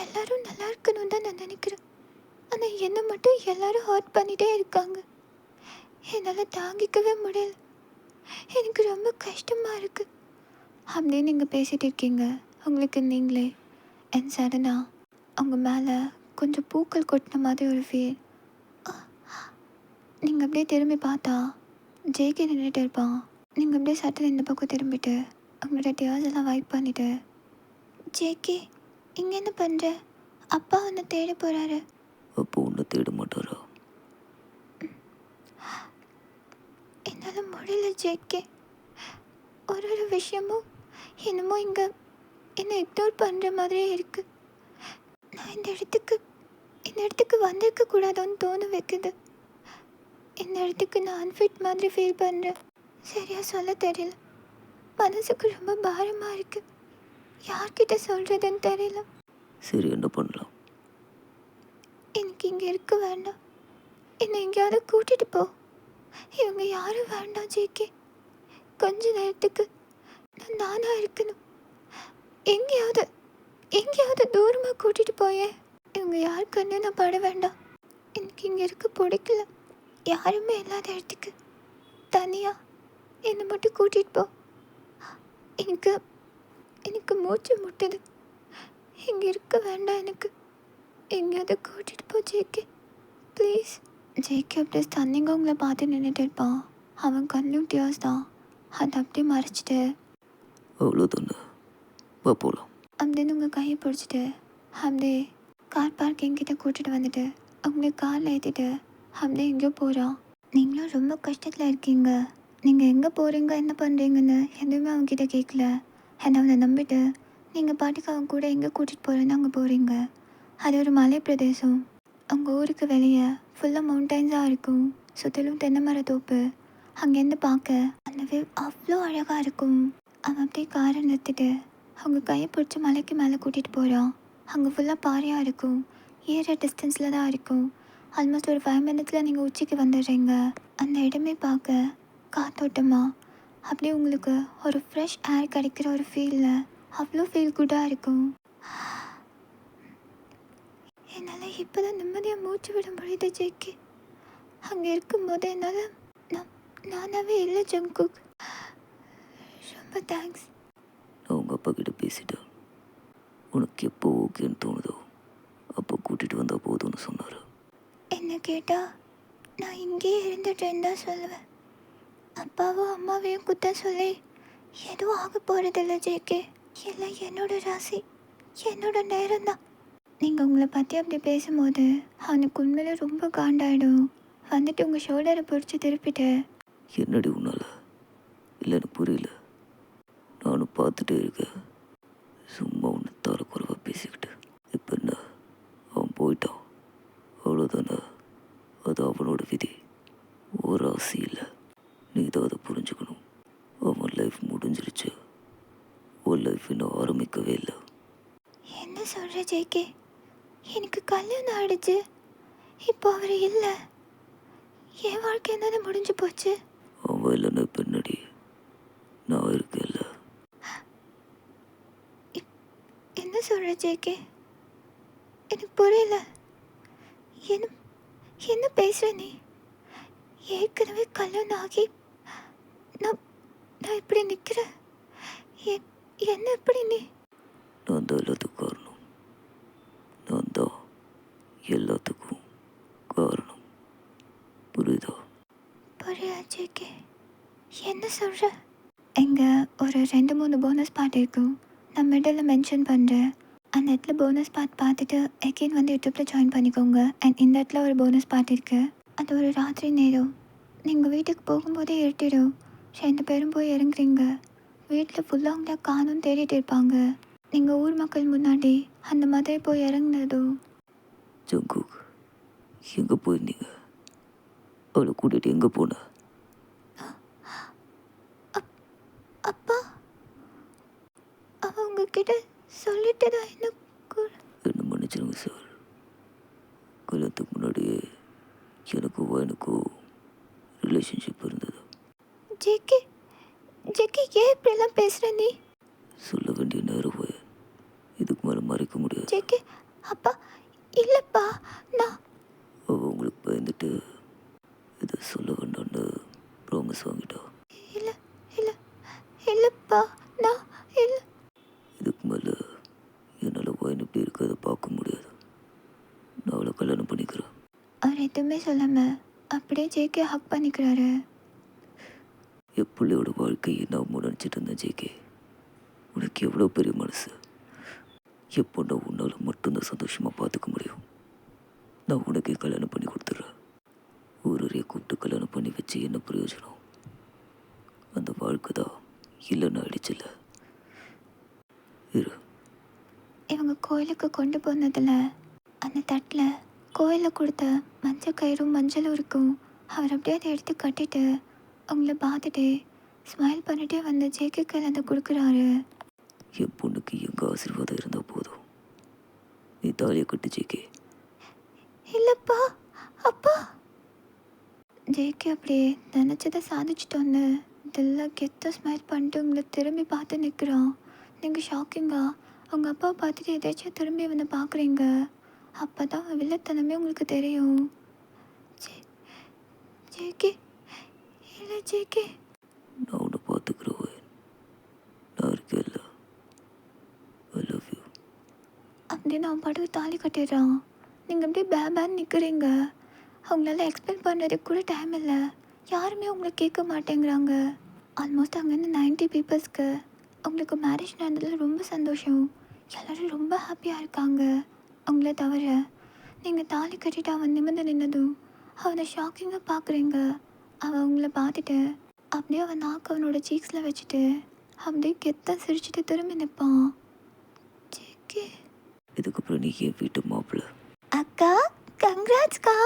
எல்லாரும் நல்லா இருக்கணும் தான் நான் நினைக்கிறேன். ஆனால் என்னை மட்டும் எல்லாரும் ஹர்ட் பண்ணிகிட்டே இருக்காங்க. என்னால் தாங்கிக்கவே முடியல. எனக்கு ரொம்ப கஷ்டமாக இருக்குது அப்படின்னு நீங்கள் பேசிகிட்டு இருக்கீங்க உங்களுக்கு நீங்களே. அண்ட் சடனாக அவங்க மேலே கொஞ்சம் பூக்கள் கொட்டின மாதிரி ஒரு ஃபீல். நீங்கள் அப்படியே திரும்பி பார்த்தா ஜேகே நின்றுட்டு இருப்பான். நீங்கள் அப்படியே சட்டன் இந்த பக்கம் திரும்பிட்டு அவங்களோட டியர்ஸ் எல்லாம் வைப் பண்ணிவிட்டு, ஜேகே இங்கே என்ன பண்ணுற? அப்பா உன்னை தேட போகிறாரு. அப்போ உன்னை தேட மாட்டாரா? என்னால் முடியல ஜேகே. ஒரு ஒரு விஷயமும் என்னமோ இங்கே என்னை இக்னோர் பண்ணுற மாதிரியே இருக்குது. நான் இந்த இடத்துக்கு வந்திருக்க கூடாதுன்னு தோண வைக்குது. இந்த இடத்துக்கு நான் அன்ஃபிட் மாதிரி ஃபீல் பண்ணுறேன். சரியாக சொல்ல தெரியல. மனசுக்கு ரொம்ப பாரமாக இருக்குது. யார்கிட்ட சொல்கிறதுன்னு தெரியல. சரி, என்ன பண்ணலாம்? எனக்கு இங்கே இருக்க வேண்டாம். என்னை எங்கேயாவது கூட்டிகிட்டு போ. இவங்க யாரும் வேண்டாம் ஜேகே. கொஞ்ச நேரத்துக்கு நான் நானாக இருக்கணும். எங்கேயாவது தூரமாக கூட்டிகிட்டு போயேன். இவங்க யார் கண்ணு நான் பட வேண்டாம். எனக்கு இங்கே இருக்க பிடிக்கல. யாருமே இல்லாத இடத்துக்கு தனியாக என்னை மட்டும் கூட்டிகிட்டு போ. எனக்கு மூச்சு முட்டுது. இங்கே இருக்க வேண்டாம் எனக்கு. எங்கேயாவது கூட்டிகிட்டு போ ஜேகே ப்ளீஸ். ஜேகே அப்படியே ஸ்டன்னிங்க உங்களை பார்த்து நின்றுட்டு இருப்பான். அவன் கண்ணும் டியர்ஸ் தான். அதை அப்படியே மறைச்சிட்டு, அவ்வளோதானே, வா போகலாம் அப்படின்னு உங்கள் கையை பிடிச்சிட்டு அப்படியே கார் பார்க்கிங் கிட்ட கூட்டிகிட்டு வந்துட்டு அவங்களே காரில் ஏற்றிட்டு அப்படியே எங்கேயோ போகிறான். நீங்களும் ரொம்ப கஷ்டத்தில் இருக்கீங்க. நீங்கள் எங்கே போகிறீங்க என்ன பண்ணுறீங்கன்னு எதுவுமே அவங்ககிட்ட கேட்கல. என்னை அவனை நம்பிட்டு நீங்கள் பாட்டுக்கு அவன் கூட எங்கே கூட்டிகிட்டு போகிறேன்னு அங்கே போகிறீங்க. அது ஒரு மலை பிரதேசம். உங்கள் ஊருக்கு வெளியே ஃபுல்லாக மவுண்டைன்ஸாக இருக்கும். சுற்றிலும் தென்னை மர தோப்பு. அங்கேருந்து பார்க்க அந்த வேவ் அவ்வளோ அழகாக இருக்கும். அவன் அப்படியே காரை நிறுத்திட்டு அவங்க கையை பிடிச்சி மலைக்கு மேலே கூட்டிகிட்டு போகிறான். அங்கே ஃபுல்லாக பாறையாக இருக்கும். ஏற டிஸ்டன்ஸில் தான் இருக்கும். ஆல்மோஸ்ட் ஒரு 5 மினிட்ஸில் நீங்கள் உச்சிக்கு வந்துடுறீங்க. அந்த இடமே பார்க்க காத்தோட்டமாக அப்படியே உங்களுக்கு ஒரு ஃப்ரெஷ் ஏர் கிடைக்கிற ஒரு ஃபீலில் அவ்வளோ ஃபீல் குட்டாக இருக்கும். என்னால் இப்போ தான் நிம்மதியாக மூச்சு விட முடியுது ஜேகே. அங்கே இருக்கும்போது என்னால் நானாகவே இல்லை ஜங்குக். ரொம்ப தேங்க்ஸ். அப்பா கிட்ட பேசிட்டேன். உனக்கு எப்போ ஓகேன்னு தோணுதோ அப்போ கூட்டிகிட்டு வந்தால் போதும்னு சொன்னார். என்ன கேட்டால் நான் இங்கேயே இருந்துட்டேன்னு தான் சொல்லுவேன். அப்பாவும் அம்மாவையும் குத்த சொல்லி எதுவும் ஆக போகிறதில்ல ஜேகே. எல்லாம் என்னோட ராசி, என்னோட நேரம் தான். நீங்கள் உங்களை பற்றி அப்படி பேசும்போது அவனுக்கு உண்மையில ரொம்ப காண்டாயிடும். வந்துட்டு உங்கள் ஷோல்டரை பிடிச்சி திருப்பிட்டு, என்னடி உன்னால? இல்லை எனக்கு புரியல. நானும் பார்த்துட்டே இருக்கேன். சும்மா ஒன்று தரக்குறைவாக பேசிக்கிட்டு. இப்போ என்ன, அவன் போயிட்டான், அவ்வளோதானே. அது அவனோட விதி, ஒரு ஆசை இல்லை. நீ தான் அதை புரிஞ்சுக்கணும். அவன் லைஃப் முடிஞ்சிருச்சு, உன் லைஃப் இன்னும் ஆரம்பிக்கவே இல்லை. என்ன சொல்கிற ஜேகே? எனக்கு கல்யாணம் ஆயிடுச்சு, இப்போ அவர் இல்லை, என் வாழ்க்கை என்னது முடிஞ்சு போச்சு. அவன் இல்லைன்னா பின்னாடி நான் இருக்கேன்ல. என்ன சொல்கிற ஜேகே? எனக்கு புரியல. என்ன என்ன பேசுகிற நீ? ஏற்கனவே கல்யாணம் ஆகி நான் நான் இப்படி நிற்கிறேன். என்ன எப்படி நீ? நான் தான் எல்லாத்துக்கும் காரணம். நான் தான் எல்லாத்துக்கும் காரணம். புரியுதா? புரியா ஜேகே? என்ன சொல்கிற? எங்கே ஒரு 2-3 போனஸ் பார்ட் இருக்கும், நான் மிடில் மென்ஷன் பண்ணுறேன். அந்த இடத்துல போனஸ் பார்ட் பார்த்துட்டு எகெயின் வந்து யூடியூப்பில் ஜாயின் பண்ணிக்கோங்க. அண்ட் இந்த இடத்துல ஒரு போனஸ் பார்ட் இருக்குது. அது ஒரு ராத்திரி நேரம், நீங்கள் வீட்டுக்கு போகும்போதே இருட்டிடும். 2 பேரும் போய் இறங்குறீங்க. வீட்டில் ஃபுல்லாக உங்களை காணும் தேடிட்டு இருப்பாங்க. நீங்கள் ஊர் மக்கள் முன்னாடி அந்த மாதிரி போய் இறங்குனதும், ஜங்குக், எங்கே போயிருந்தீங்க? அவளை கூட்டிகிட்டு எங்கே போன? அப்பா அவன் உங்ககிட்ட சொல்லிட்டு தான் என்ன மன்னிச்சிருங்க சார். கல்யாணத்துக்கு முன்னாடியே எனக்கும் ரிலேஷன்ஷிப் இருந்தது. ஜேகே ஜேகே ஏன் இப்படிலாம் பேசுகிற நீ? சொல்ல வேண்டிய நேரம் இதுக்கு மேலே மறைக்க முடியாது. ஜேகே அப்பா இல்லைப்பா, நான் அவள் உங்களுக்கு பயந்துட்டு இதை சொல்ல வேண்டாம்னு ப்ராமிஸ் வாங்கிட்டா. இல்லை இல்லை இல்லைப்பா, நான் இல்லை. இதுக்கு மேலே என்னால் வயன் இப்படி இருக்கிறத பார்க்க முடியாது. நான் அவளை கல்யாணம் பண்ணிக்கிறேன். அவர் எதுவுமே சொல்லாமல் அப்படியே ஜேகே ஹக் பண்ணிக்கிறாரு. என் பிள்ளையோட வாழ்க்கையை நான் நினச்சிட்டு இருந்தேன். ஜேகே, உனக்கு எவ்வளோ பெரிய மனசு. எப்போ நான் உன்னால் மட்டும்தான் சந்தோஷமாக பார்த்துக்க முடியும். நான் உனக்கே கல்யாணம் பண்ணி கொடுத்துட்றேன். ஊரே கூப்பிட்டு கல்யாணம் பண்ணி வச்சு என்ன பிரயோஜனம்? அந்த வாழ்க்கை தான் இல்லைன்னு ஆயிடுச்சுல்ல. இரு. இவங்க கோயிலுக்கு கொண்டு போனதில் அந்த தட்டில் கோயிலில் கொடுத்த மஞ்சள் கயிறும் மஞ்சளும் இருக்கும். அவர் அப்படியே அதை எடுத்து கட்டிட்டு அவங்கள பார்த்துட்டு ஸ்மைல் பண்ணிட்டே வந்து ஜேகே கையில் அதை கொடுக்குறாரு. என் பொண்ணுக்கு எங்கள் ஆசீர்வாதம் இருந்தால் போதும். நீ தாலியை கட்டு ஜேகே. இல்லைப்பா அப்பா. ஜேகே அப்படியே நினச்சதை சாதிச்சிட்டோன்னு இதெல்லாம் கெத்த ஸ்மைல் பண்ணிட்டு உங்களை திரும்பி பார்த்து நிற்கிறான். நீங்கள் ஷாக்கிங்கா அவங்க அப்பா பார்த்துட்டு எதாச்சும் திரும்பி வந்து பார்க்குறீங்க. அப்போ தான் வில்லத்தனமே உங்களுக்கு தெரியும். ஜேகே இல்லை ஜேகே. நான் உன்னை பார்த்துக்கிறேன். நான் இருக்கேன்ல. ஐ லவ் யூ. அப்படின்னு அவன் பாட்டுக்கு தாலி கட்டிடுறான். நீங்கள் அப்படியே பேன்னு நிற்கிறீங்க. அவங்களால எக்ஸ்பிளைன் பண்ணுறதுக்கு கூட டைம் இல்லை. யாருமே உங்களை கேட்க மாட்டேங்கிறாங்க. ஆல்மோஸ்ட் அங்கேருந்து 90 பீப்புள்ஸ்க்கு அவங்களுக்கு மேரேஜ் நடந்ததில் ரொம்ப சந்தோஷம். எல்லோரும் ரொம்ப ஹாப்பியாக இருக்காங்க. அவங்கள தவிர நீங்கள் தாலி கட்டிட்டு அவன் நிமிர்ந்து நின்னதும் அவனை ஷாக்கிங்காக பார்க்குறீங்க. அவன் உங்களை பார்த்துட்டு அப்படியே அவன் நாக்கு அவனோட சீக்ஸில் வச்சுட்டு அப்படியே கெத்தாக சிரிச்சுட்டு திரும்பி நிற்பான். ஜேகே, இதுக்கப்புறம் நீ என் வீட்டு மாப்பிள்ளை. அக்கா கங்க்ராட்ஸ்க்கா.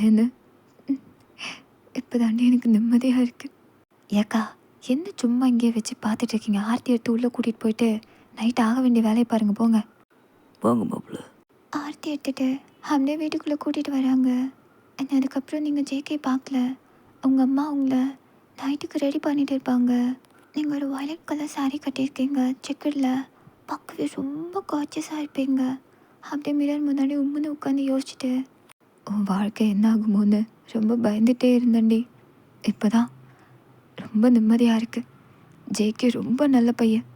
என்ன இப்போ தாண்டி எனக்கு நிம்மதியாக இருக்குது. ஏக்கா என்ன சும்மா இங்கேயே வச்சு பார்த்துட்ருக்கீங்க? ஆர்த்தி எடுத்து உள்ளே கூட்டிகிட்டு போயிட்டு நைட் ஆக வேண்டிய வேலையை பாருங்கள், போங்க. வாங்க மாப்பிள்ளை. ஆர்த்தி எடுத்துகிட்டு அப்படியே வீட்டுக்குள்ளே கூட்டிகிட்டு வராங்க. அண்ட் அதுக்கப்புறம் நீங்கள் ஜேகே பார்க்கல. உங்கள் அம்மா உங்களை நைட்டுக்கு ரெடி பண்ணிகிட்டு இருப்பாங்க. நீங்கள் ஒரு வயலட் கலர் சாரீ கட்டியிருக்கீங்க செக்கடில். பார்க்கவே ரொம்ப கான்சியஸாக இருப்பீங்க. அப்படியே மிரர் முன்னாடி உம்முன்னு உட்காந்து யோசிச்சுட்டு உன் வாழ்க்கை என்ன ஆகுமோன்னு ரொம்ப பயந்துகிட்டே இருந்தேன்டி. இப்போ தான் ரொம்ப நிம்மதியாக இருக்குது. ஜேகே ரொம்ப நல்ல பையன்.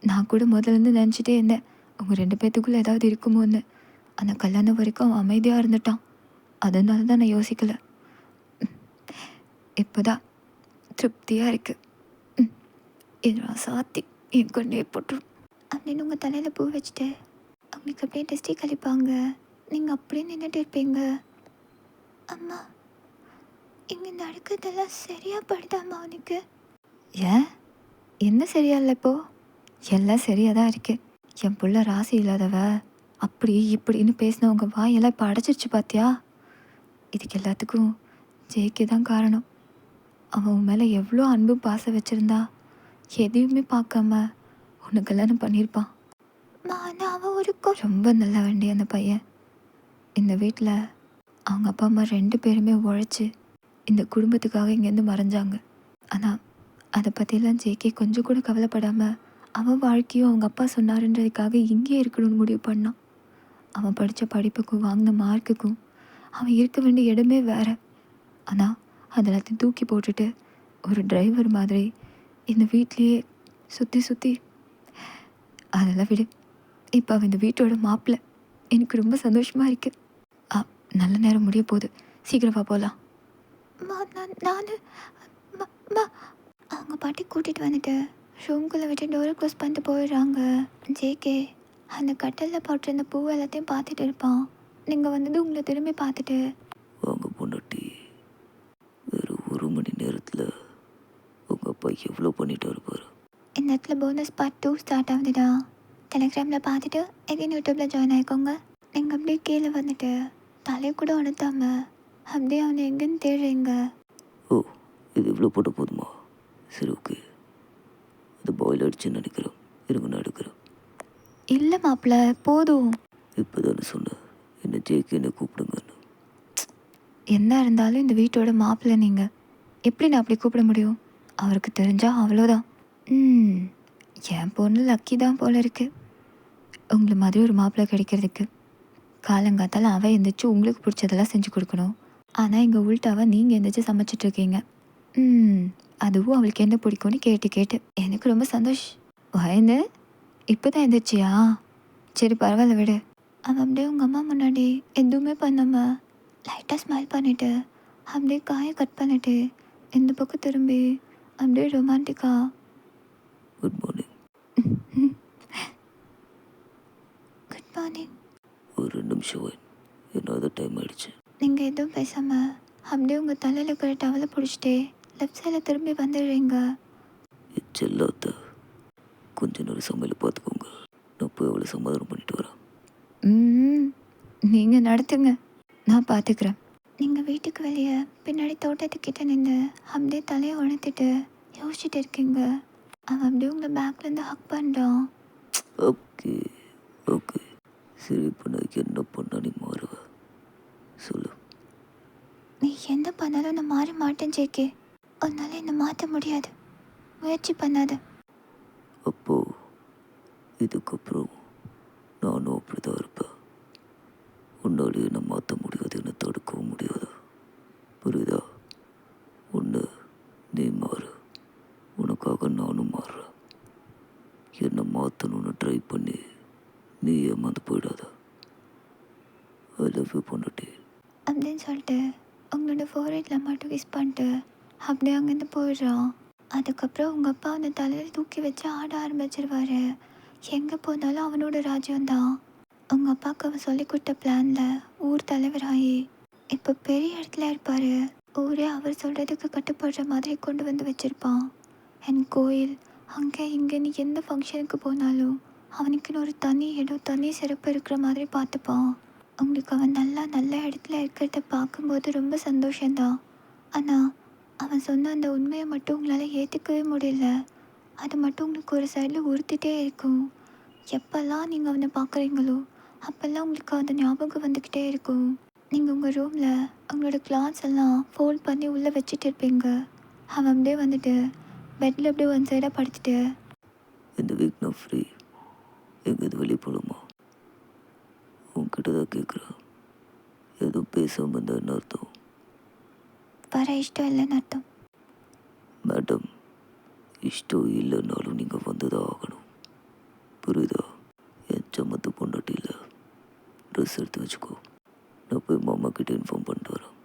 நான் கூட முதல்லேருந்து நினச்சிட்டே இருந்தேன் அவங்க 2 பேத்துக்குள்ளே ஏதாவது இருக்குமோன்னு. ஆனால் கல்யாணம் வரைக்கும் அவன் அமைதியாக இருந்துட்டான். அதனால தான் நான் யோசிக்கலை. இப்போதான் திருப்தியாக இருக்கு. என்னடா சாத்தி என் கொண்டே போட்டுரும் அப்படின்னு உங்கள் தலையில் பூ வச்சுட்டு அவங்களுக்கு அப்படியே டெஸ்டி கழிப்பாங்க. நீங்கள் அப்படியே நின்றுட்டு இருப்பீங்க. அம்மா, இங்கே நடக்கிறதெல்லாம் சரியா படுதாம்மா அவனுக்கு? ஏன் என்ன சரியா இல்லை இப்போ? எல்லாம் சரியாக தான் இருக்கு. என் புள்ள ராசி இல்லாதவ அப்படி இப்படின்னு பேசினவங்க வாயெல்லாம் இப்போ அடைச்சிருச்சு பார்த்தியா? இதுக்கு எல்லாத்துக்கும் ஜேகே தான் காரணம். அவன் உன் மேலே எவ்வளோ அன்பும் பாசம் வச்சுருந்தா எதையுமே பார்க்காம உன்னை கல்யாணம் பண்ணியிருப்பான். ஆனால் அவன் ஒரு ரொம்ப நல்ல வண்டி அந்த பையன். இந்த வீட்டில் அவங்க அப்பா அம்மா 2 பேருமே உழைச்சி இந்த குடும்பத்துக்காக இங்கேருந்து மறைஞ்சாங்க. ஆனால் அதை பற்றிலாம் ஜேகே கொஞ்சம் கூட கவலைப்படாமல் அவன் வாழ்க்கையும் அவங்க அப்பா சொன்னாருன்றதுக்காக இங்கே இருக்கணும்னு முடிவு பண்ணான். அவன் படித்த படிப்புக்கும் வாங்கின மார்க்குக்கும் அவன் இருக்க வேண்டிய இடமே வேறு. ஆனால் அதெல்லாத்தையும் தூக்கி போட்டுட்டு ஒரு டிரைவர் மாதிரி இந்த வீட்லேயே சுற்றி சுற்றி அதெல்லாம் விடு. இப்போ அவன் இந்த வீட்டோட மாப்பிள்ளை. எனக்கு ரொம்ப சந்தோஷமாக இருக்குது. நல்ல நேரம் முடிய போகுது, சீக்கிரமா போகலாம். அவங்க பாட்டி கூட்டிகிட்டு வந்துட்டு ரூம்குள்ளே விட்டு டோரை க்ளோஸ் பண்ணிட்டு போயிடுறாங்க. ஜேகே அந்த கட்டலில் போட்டிருந்த பூ எல்லாத்தையும் பார்த்துட்டு இருப்பான். நீங்கள் வந்தது உங்களை திரும்பி பார்த்துட்டு, வாங்க பொண்டாட்டி, வேறு 1 மணி நேரத்தில் உங்கள் அப்பா எவ்வளோ பண்ணிட்டு இருப்பார். இந்த இடத்துல போனஸ் பார்ட் 2 ஸ்டார்ட் ஆகுதுடா. டெலிகிராமில் பார்த்துட்டு எகைன் யூடியூப்பில் ஜாயின் ஆகிக்கோங்க. நீங்கள் அப்படியே கீழே வந்துட்டு தலையை கூட உணர்த்தாம அப்படியே அவனை எங்கேன்னு தேடுறீங்க. ஓ, இது இவ்வளோ போட்ட போதுமா? சரி, ஓகே. அது பாயில் அடிச்சுன்னு நினைக்கிறேன். இருங்க, நான் எடுக்கிறேன். இல்லை மாப்பிள்ள, போதும். இப்போ தானே சொன்னேன் என்ன ஜேக்கு என்ன கூப்பிடுங்கன்னு. என்ன இருந்தாலும் இந்த வீட்டோட மாப்பிள்ளை நீங்கள். எப்படி நான் அப்படி கூப்பிட முடியும்? அவருக்கு தெரிஞ்சா அவ்வளோதான். என் பொண்ணு லக்கி தான் போல இருக்கு உங்களை மாதிரி ஒரு மாப்பிள்ளை கிடைக்கிறதுக்கு. காலங்காத்தால் அவள் எந்திரிச்சு உங்களுக்கு பிடிச்சதெல்லாம் செஞ்சு கொடுக்கணும். ஆனால் இங்கே உள்டாவை நீங்கள் எந்திரிச்சு சமைச்சிட்ருக்கீங்க. அதுவும் அவளுக்கு என்ன பிடிக்கும்னு கேட்டு கேட்டு எனக்கு ரொம்ப சந்தோஷம். வயந்து இப்போ தான் எந்திரிச்சியா? சரி, பரவாயில்ல விடு. அவன் அப்படியே உங்கள் அம்மா முன்னாடி எதுவுமே பண்ணாம லைட்டாக ஸ்மைல் பண்ணிவிட்டு அப்படியே காயை கட் பண்ணிவிட்டு இந்த பக்கம் திரும்பி அப்படியே ரொமான்டிக்கா, குட் மார்னிங். Good morning. ஒரு நிமிஷம் என்னது டைம் ஆயிடுச்சு. நீங்கள் எதுவும் பேசாமல் அப்படியே உங்கள் தலையில் இருக்கிற டவலை பிடிச்சிட்டே லெஃப்ட் சைடில் திரும்பி வந்துடுறீங்க. செல்லாத்த கொஞ்ச நேரம் சமையல் பார்த்துக்கோங்க. நான் போய் அவளை சமாதானம் பண்ணிட்டு வரேன். நீங்கள் நடத்துங்க, நான் பார்த்துக்கிறேன். நீங்கள் வீட்டுக்கு வெளியே பின்னாடி தோட்டத்துக்கிட்ட நின்று அப்படியே தலையை உணர்த்திட்டு யோசிச்சுட்டு இருக்கீங்க. அவன் அப்படியே உங்களை பேக்லேருந்து ஹக் பண்ணுறான். ஓகே ஓகே, சரி. இப்போ நான் என்ன பண்ணா நீ மாறுவ சொல்லு. நீ என்ன பண்ணாலும் நான் மாற மாட்டேன் ஜேகே. உன்னால் என்னை மாற்ற முடியாது, முயற்சி பண்ணாத. அப்போ இதுக்கப்புறம் நானும் அப்படிதான் இருப்பேன். உன்னாலே என்னை மாற்ற முடியாது, என்னை தடுக்கவும் முடியாது. புரியுதா? ஒன்று நீ மாறு, உனக்காக நானும் மாறுறேன். என்னை மாற்றணும்னு ட்ரை பண்ணி நீ ஏமாந்து போயிடாத. ஐ லவ் யூ பொண்டாட்டி அப்படின்னு சொல்லிட்டு உங்களோட ஃபோர்ஹெட்டில் மட்டும் கிஸ் பண்ணிட்டு அப்படியே அங்கேருந்து போயிடுறான். அதுக்கப்புறம் உங்கள் அப்பா அவனை தலையில் தூக்கி வச்சு ஆட ஆரம்பிச்சிருவார். எங்கே போனாலும் அவனோட ராஜ்யம்தான். உங்கள் அப்பாவுக்கு அவன் சொல்லி கொடுத்த பிளானில் ஊர் தலைவராகி இப்போ பெரிய இடத்துல இருப்பார். ஊரே அவர் சொல்கிறதுக்கு கட்டுப்படுற மாதிரி கொண்டு வந்து வச்சுருப்பான். என் கோயில் அங்கே இங்கேன்னு எந்த ஃபங்க்ஷனுக்கு போனாலும் அவனுக்குன்னு ஒரு தனி இடம், தனி சிறப்பு இருக்கிற மாதிரி பார்த்துப்பான். உங்களுக்கு அவன் நல்ல இடத்துல இருக்கிறத பார்க்கும்போது ரொம்ப சந்தோஷந்தான். ஆனால் அவன் சொன்ன அந்த உண்மையை மட்டும் உங்களால் ஏற்றுக்கவே முடியல. அது மட்டும் உங்களுக்கு ஒரு சைடில் உறுத்திட்டே இருக்கும். எப்போல்லாம் நீங்கள் அவனை பார்க்குறீங்களோ அப்போல்லாம் உங்களுக்கு அந்த ஞாபகம் வந்துக்கிட்டே இருக்கும். நீங்கள் உங்கள் ரூமில் அவங்களோட கிளாத்ஸ் எல்லாம் ஃபோல்ட் பண்ணி உள்ளே வச்சுட்டு இருப்பீங்க. அவன் அப்படியே வந்துட்டு பெட்டில் அப்படியே ஒன் சைடாக படுத்துட்டு, இந்த வீக் நான் ஃப்ரீ, எங்கேயாவது வெளியே போகலாமா? உன்கிட்ட தான் கேட்குறேன். எதுவும் பேசாமல் இருந்தான்னு அர்த்தம். வர இஷ்டம் இல்லைன்னு அர்த்தம். மேடம், இஷ்டம் இல்லைன்னாலும் நீங்கள் வந்து தான் ஆகணும். புரியுதா? என் சம்மத்து பொண்டாட்டி இல்லை. ட்ரெஸ் எடுத்து வச்சுக்கோ. நான் போய் மாமா கிட்ட இன்ஃபார்ம் பண்ணிட்டு வரேன்.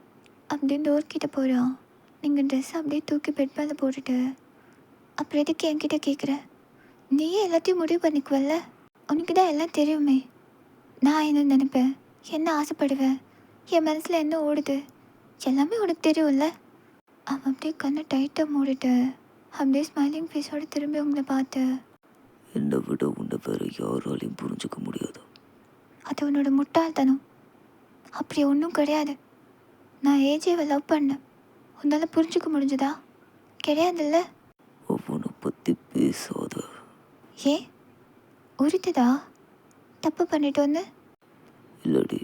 அப்படியே டோர் கிட்ட போகிறான். நீங்கள் ட்ரெஸ் அப்படியே தூக்கி பெட் மேலே போட்டுட்டு அப்புறம் எதுக்கு என்கிட்ட கேட்குற? நீயே எல்லாத்தையும் முடிவு பண்ணிக்குவல்ல. உனக்கு தான் எல்லாம் தெரியுமே. நான் என்ன நினைப்பேன், என்ன ஆசைப்படுவேன், என் மனசில் என்ன ஓடுது, எல்லாமே உனக்கு தெரியும்ல. அவன் அப்படியே கண்ணை டைட்டாக மூடிட்டு அப்படியே ஸ்மைலிங் ஃபேஸோடு திரும்பி உங்களை பார்த்து, என்னை விட உன்னை வேற யாராலையும் புரிஞ்சுக்க முடியாது. அது உன்னோட முட்டாள்தனம். அப்படி ஒன்றும் கிடையாது. நான் ஏஜேவை லவ் பண்ணேன். உன்னால் புரிஞ்சுக்க முடிஞ்சதா? கிடையாதுல்ல. அவனை பற்றி பேசாத. ஏன் உறுத்துதா? தப்பு பண்ணிட்டோன்னு? இல்லடி,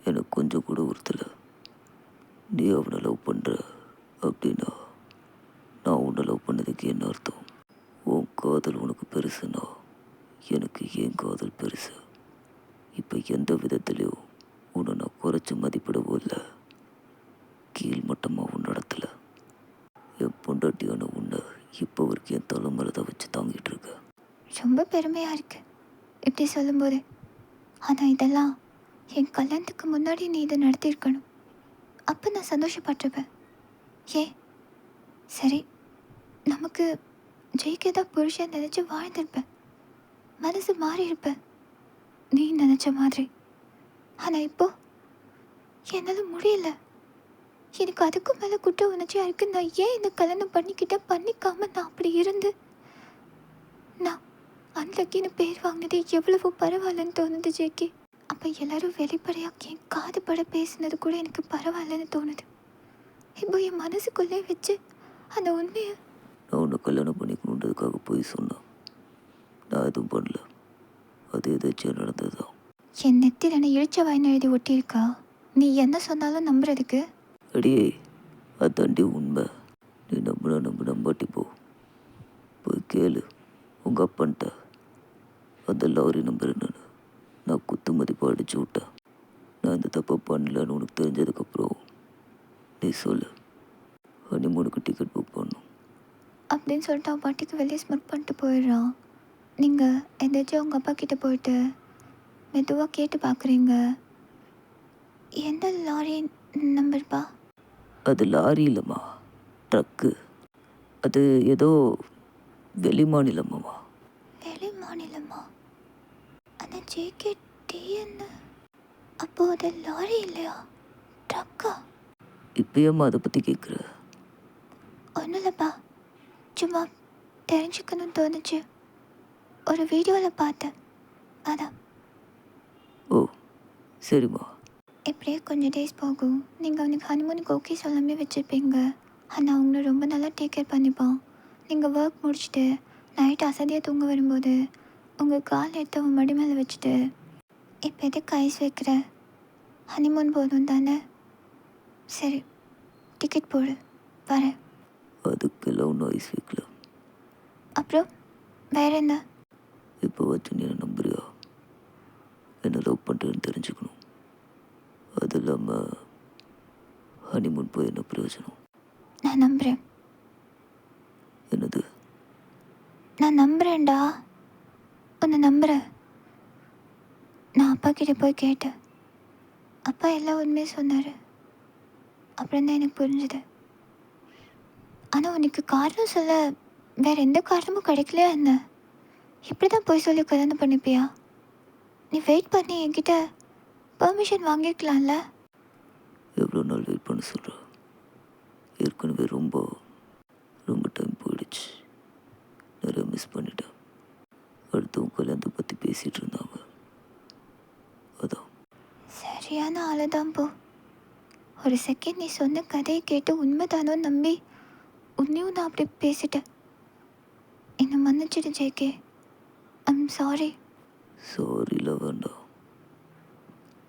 எனக்கு கொஞ்சம் கூட உறுத்தலை. நீ அவனை லவ் பண்ணுற அப்படின்னா நான் உன்னை லவ் பண்ணதுக்கு என்ன அர்த்தம்? உன் காதல் உனக்கு பெருசுன்னா எனக்கு ஏன் காதல் பெருசு? இப்போ எந்த விதத்துலையும் உன்னை நான் குறைச்சி மதிப்பிடவும் இல்லை, கீழ் மட்டமாகவும் நடத்தலை. என் பொண்டாட்டியான உன்னை இப்போ வரைக்கும் என் தலைமையில தான் வச்சு தாங்கிட்டு இருக்க. ரொம்ப பெருமையாக இருக்கு இப்படி சொல்லும்போது. ஆனால் இதெல்லாம் என் கல்யாணத்துக்கு முன்னாடி நீ இதை நடத்தியிருக்கணும். அப்போ நான் சந்தோஷப்பட்டிருப்பேன். ஏன் சரி, நமக்கு ஜெயிக்கதான் புருஷன் நினச்சி வாழ்ந்திருப்பேன். மனசு மாறி இருப்பேன் நீ நினச்ச மாதிரி. ஆனால் இப்போ என்னால் முடியல. எனக்கு அதுக்கும் மேலே குற்ற உணர்ச்சியாக இருக்கு. நான் ஏன் இந்த கல்யாணம் பண்ணிக்காம நான் அப்படி இருந்து நான் அன்லக்கின்னு பேர் வாங்கினது எவ்வளவோ பரவாயில்லன்னு தோணுது ஜேகே. அப்போ எல்லாரும் வெளிப்படையாக என் காது பட பேசினது கூட எனக்கு பரவாயில்லன்னு தோணுது. இப்போ என் மனசுக்குள்ளே வச்சு அந்த உண்மையை நான் உன்னை கல்யாணம் பண்ணிக்கணுன்றதுக்காக போய் சொன்னேன். நான் எதுவும் பண்ணல, அது எதாச்சும் நடந்தது தான். என் நெத்தியில் என்ன இழிச்ச வாயின்னு எழுதி ஒட்டியிருக்கா? நீ என்ன சொன்னாலும் நம்புறதுக்கு? அடியே, அதாண்டி உண்மை. நீ நம்பாட்டி போய் கேளு உங்கள் அப்பன்ட்ட. அந்த லாரி நம்பர் என்னன்னு நான் குத்து மதிப்பாக அடிச்சு விட்டேன். நான் இந்த தப்பை பண்ணலன்னு உனக்கு தெரிஞ்சதுக்கப்புறம் நீ சொல்லு, ஹனிமூனுக்கு டிக்கெட் புக் பண்ணும் அப்படின்னு சொல்லிட்டு அவன் பாட்டிக்கு வெளியே ஸ்மிட் பண்ணிட்டு போயிடுறான். நீங்கள் எதாச்சும் உங்கள் அப்பா கிட்டே போயிட்டு மெதுவாக கேட்டு பார்க்குறீங்க, எந்த லாரி நம்பர்ப்பா? அது லாரி இல்லைம்மா, ட்ரக்கு. அது ஏதோ வெளி மாநிலமாம்மா. வெளி மாநிலமா? அந்த ஜேகே டிஎன்னு? அப்போது அது லாரி இல்லையா, ட்ரக்கா? இப்போயம்மா அதை பற்றி கேட்குற? ஒன்றும் இல்லைப்பா, சும்மா தெரிஞ்சுக்கணும்னு தோணுச்சு. ஒரு வீடியோவில் பார்த்தேன், அதான். ஓ சரிம்மா. இப்படியே கொஞ்சம் டேஸ் போகும். நீங்கள் அவனுக்கு ஹனிமூனுக்கு ஓகே சொல்லாமே வச்சுருப்பீங்க. ஆனால் அவங்கள ரொம்ப நல்லா டேக் கேர் பண்ணிப்பான். நீங்கள் ஒர்க் முடிச்சுட்டு நைட்டு அசதியாக தூங்க வரும்போது உங்கள் கால் எடுத்து அவன் மடி மேலே வச்சுட்டு, இப்போ எதுக்கு ஐஸ் வைக்கிற, ஹனிமூன் போதும் தானே, சரி டிக்கெட் போடு வரேன். அதுக்கெல்லாம் ஒன்றும் ஐஸ் வைக்கல. அப்புறம் வேற என்ன? இப்போ வச்சு நீ என்ன நம்புறியா? என்ன லவ் பண்ணுறேன்னு தெரிஞ்சுக்கணும். அது இல்லாமல் ஹனிமூன் போய் என்ன பிரயோஜனம்? நான் நம்புகிறேன். என்னது? நான் நம்புகிறேன்டா, உன்னை நம்புகிறேன். நான் அப்பா கிட்டே போய் கேட்டேன். அப்பா எல்லா உண்மையும் சொன்னார். அப்புறம் தான் எனக்கு புரிஞ்சுது. ஆனால் உனக்கு காரணம் சொல்ல வேறு எந்த காரணமும் கிடைக்கலையா என்ன? இப்படி தான் போய் சொல்லி கல்யாணம் பண்ணிப்பியா? நீ வெயிட் பண்ணி என்கிட்ட பெர்மிஷன் வாங்கிக்கலாம்ல? எவ்வளோ நாள் வெயிட் பண்ண சொல்கிறேன்? ஏற்கனவே ரொம்ப ரொம்ப டைம் போயிடுச்சு. நிறைய மிஸ் பண்ணிட்டேன். அடுத்தவங்க கல்யாணத்தை பற்றி பேசிகிட்டு இருந்தாங்க, அதான். சரியான ஆளு தான் போ. ஒரு செகண்ட் நீ சொன்ன கதையை கேட்டு உண்மைதானோ நம்பி உன்னையும் நான் அப்படி பேசிட்டேன். என்னை மன்னிச்சிடு ஜேகே. I'm sorry. சாரிலாம் வேண்டாம்.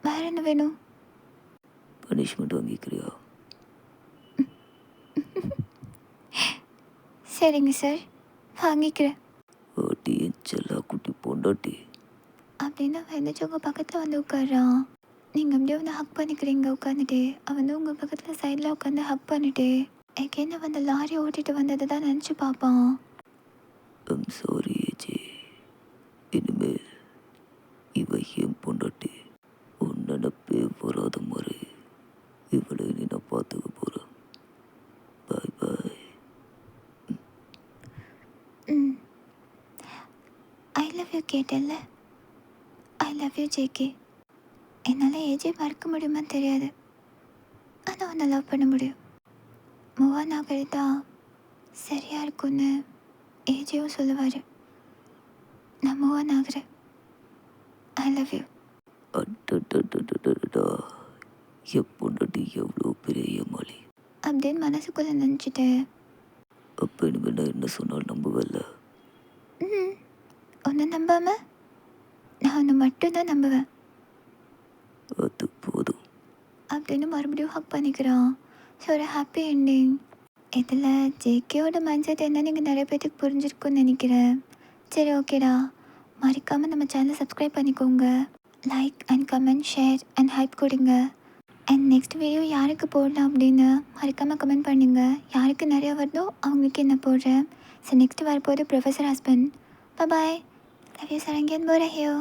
வேற என்ன வேணும்? பனிஷ்மெண்ட் வாங்கிக்கிறியா? சரிங்க சார், வாங்கிக்கிறேன். ஆட்டி என் செல்லா குட்டி பொண்டாட்டி. அப்படின்னு அவன் எந்திரிச்சு உங்கள் பக்கத்தில் வந்து உட்காடுறான். நீங்கள் அப்படியே வந்து ஹக் பண்ணிக்கிறீங்க உட்காந்துட்டு. அவன் வந்து உங்கள் பக்கத்தில் சைடில் உட்காந்து ஹக் பண்ணிட்டு எங்கேன்னு வந்து லாரி ஓட்டிகிட்டு வந்ததை தான் நினச்சி பார்ப்பான். I'm sorry AJ. இனிமேல் இவ என் பொண்டாட்டி. உன் நினப்பே வராத மாதிரி இவளை நீ நான் பார்த்துக்க போகிறேன். Bye bye. ம் ஐ லவ் யூ கேட்டல்ல, ஐ லவ் யூ ஜேகே. என்னால் ஏஜே மறக்க முடியுமான்னு தெரியாது, ஆனால் உன்னை லவ் பண்ண முடியும். மூவ் ஆன் ஆகிறது தான் சரியாக இருக்கும்னு ஏஜேவும் சொல்லுவார். நான் மூவ் ஆன் ஆகிறேன். ஐ லவ் யூ. அடடடடடடா, என் பொண்டாட்டி எவ்வளோ பெரிய ஏமாளி. அப்படின்னு மனசுக்குள்ளே நினச்சிட்டு அப்போ இனிமேல் நான் என்ன சொன்னாலும் நம்புவல்ல. ஒன்று நம்பாமல் நான் ஒன்று மட்டும்தான் நம்புவேன் அது போதும் அப்படின்னு மறுபடியும் ஹக் பண்ணிக்கிறான். ஸோ ஒரு ஹாப்பி எண்டிங். இதில் ஜேகேயோட மைண்ட் செட் என்ன நீங்கள் நிறைய பேருக்கு புரிஞ்சிருக்குன்னு நினைக்கிறேன். சரி ஓகேடா, மறக்காமல் நம்ம சேனலை சப்ஸ்கிரைப் பண்ணிக்கோங்க. Like and comment, share and hype கொடுங்க. அண்ட் நெக்ஸ்ட் வீடியோ யாருக்கு போடலாம் அப்படின்னு மறக்காமல் கமெண்ட் பண்ணுங்க. யாருக்கு நிறையா வருதோ அவங்களுக்கு என்ன போடுறேன். ஸோ நெக்ஸ்ட் வரப்போது professor husband. Bye. Love you சரங்கியன் போரஹியோ.